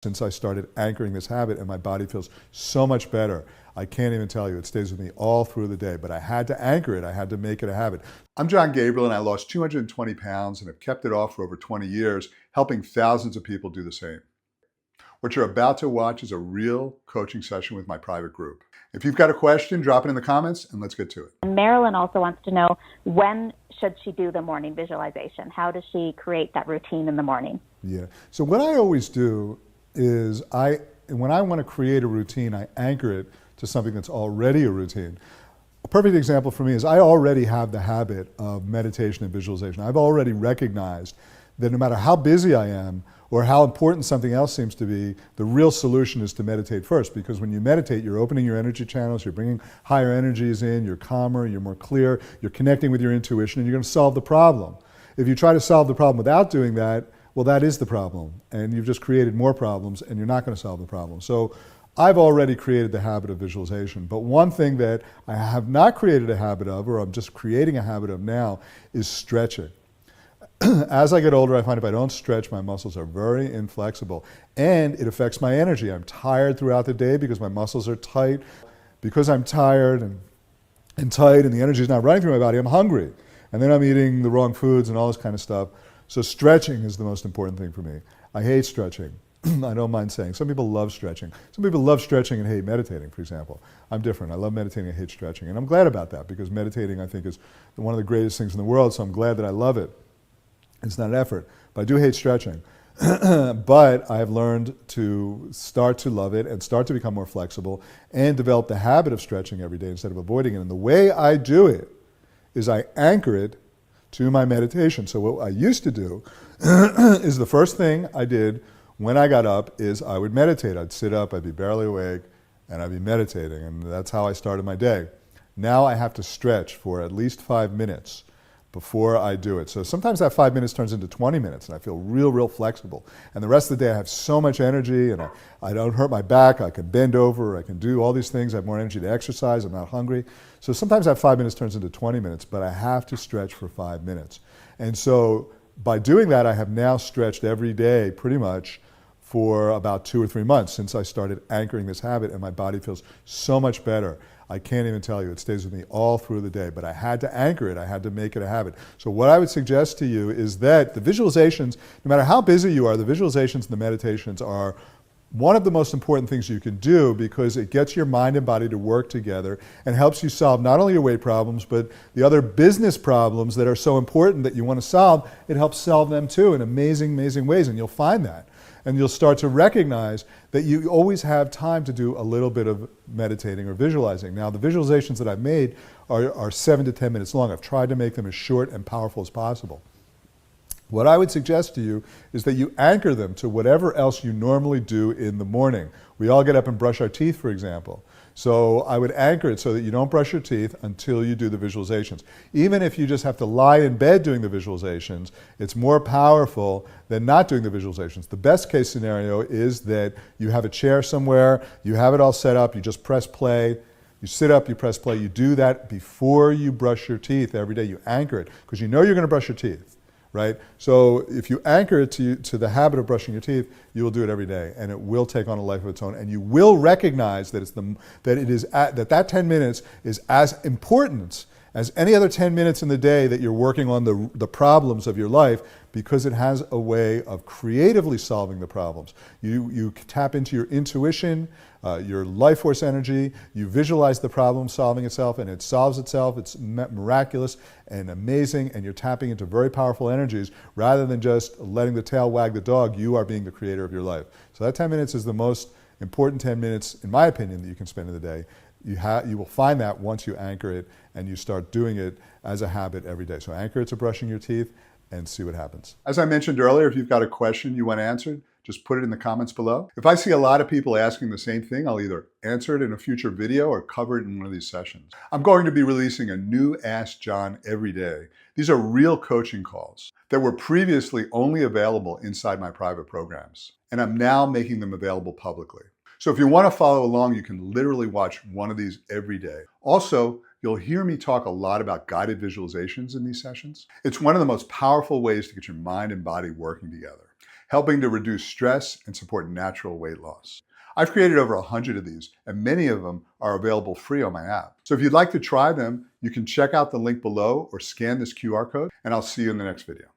Since I started anchoring this habit, and my body feels so much better. I can't even tell you, it stays with me all through the day, but I had to anchor it. I had to make it a habit. I'm Jon Gabriel, and I lost 220 pounds and have kept it off for over 20 years, helping thousands of people do the same. What you're about to watch is a real coaching session with my private group. If you've got a question, drop it in the comments and let's get to it. And Marilyn also wants to know, when should she do the morning visualization? How does she create that routine in the morning? Yeah, so what I always do is when I want to create a routine, I anchor it to something that's already a routine. A perfect example for me is I already have the habit of meditation and visualization. I've already recognized that no matter how busy I am or how important something else seems to be, the real solution is to meditate first, because when you meditate, you're opening your energy channels, you're bringing higher energies in, you're calmer, you're more clear, you're connecting with your intuition, and you're going to solve the problem. If you try to solve the problem without doing that, well, that is the problem, and you've just created more problems, and you're not going to solve the problem. So I've already created the habit of visualization, but one thing that I have not created a habit of, or I'm just creating a habit of now, is stretching. As I get older, I find if I don't stretch, my muscles are very inflexible, and it affects my energy. I'm tired throughout the day because my muscles are tight. Because I'm tired and tight and the energy is not running through my body, I'm hungry. And then I'm eating the wrong foods and all this kind of stuff. So stretching is the most important thing for me. I hate stretching. I don't mind saying. Some people love stretching. Some people love stretching and hate meditating, for example. I'm different. I love meditating and hate stretching. And I'm glad about that, because meditating, I think, is one of the greatest things in the world, so I'm glad that I love it. It's not an effort, but I do hate stretching. But I have learned to start to love it and start to become more flexible and develop the habit of stretching every day instead of avoiding it. And the way I do it is I anchor it to my meditation. So what I used to do is the first thing I did when I got up is I would meditate. I'd sit up, I'd be barely awake, and I'd be meditating, and that's how I started my day. Now I have to stretch for at least 5 minutes before I do it. So sometimes that 5 minutes turns into 20 minutes, and I feel real flexible. And the rest of the day I have so much energy, and I don't hurt my back, I can bend over, I can do all these things, I have more energy to exercise, I'm not hungry. So sometimes that 5 minutes turns into 20 minutes, but I have to stretch for 5 minutes. And so by doing that, I have now stretched every day pretty much for about 2 or 3 months since I started anchoring this habit, and my body feels so much better. I can't even tell you, it stays with me all through the day, but I had to anchor it, I had to make it a habit. So what I would suggest to you is that the visualizations, no matter how busy you are, the visualizations and the meditations are one of the most important things you can do, because it gets your mind and body to work together and helps you solve not only your weight problems, but the other business problems that are so important that you want to solve. It helps solve them too in amazing ways, and you'll find that. And you'll start to recognize that you always have time to do a little bit of meditating or visualizing. Now, the visualizations that I've made are 7 to 10 minutes long. I've tried to make them as short and powerful as possible. What I would suggest to you is that you anchor them to whatever else you normally do in the morning. We all get up and brush our teeth, for example. So I would anchor it so that you don't brush your teeth until you do the visualizations. Even if you just have to lie in bed doing the visualizations, it's more powerful than not doing the visualizations. The best case scenario is that you have a chair somewhere, you have it all set up, you just press play, you sit up, you press play, you do that before you brush your teeth every day. You anchor it, because you know you're going to brush your teeth. Right? So if you anchor it to the habit of brushing your teeth, you will do it every day, and it will take on a life of its own, and you will recognize that that 10 minutes is as important as any other 10 minutes in the day that you're working on the problems of your life, because it has a way of creatively solving the problems. You tap into your intuition, your life force energy, you visualize the problem solving itself, and it solves itself. It's miraculous and amazing, and you're tapping into very powerful energies rather than just letting the tail wag the dog. You are being the creator of your life. So that 10 minutes is the most important 10 minutes, in my opinion, that you can spend in the day. You will find that once you anchor it and you start doing it as a habit every day. So anchor it to brushing your teeth and see what happens. As I mentioned earlier, if you've got a question you want answered, just put it in the comments below. If I see a lot of people asking the same thing, I'll either answer it in a future video or cover it in one of these sessions. I'm going to be releasing a new Ask Jon every day. These are real coaching calls that were previously only available inside my private programs, and I'm now making them available publicly. So if you want to follow along, you can literally watch one of these every day. Also, you'll hear me talk a lot about guided visualizations in these sessions. It's one of the most powerful ways to get your mind and body working together. helping to reduce stress and support natural weight loss. I've created over 100 of these, and many of them are available free on my app. So if you'd like to try them, you can check out the link below or scan this QR code, and I'll see you in the next video.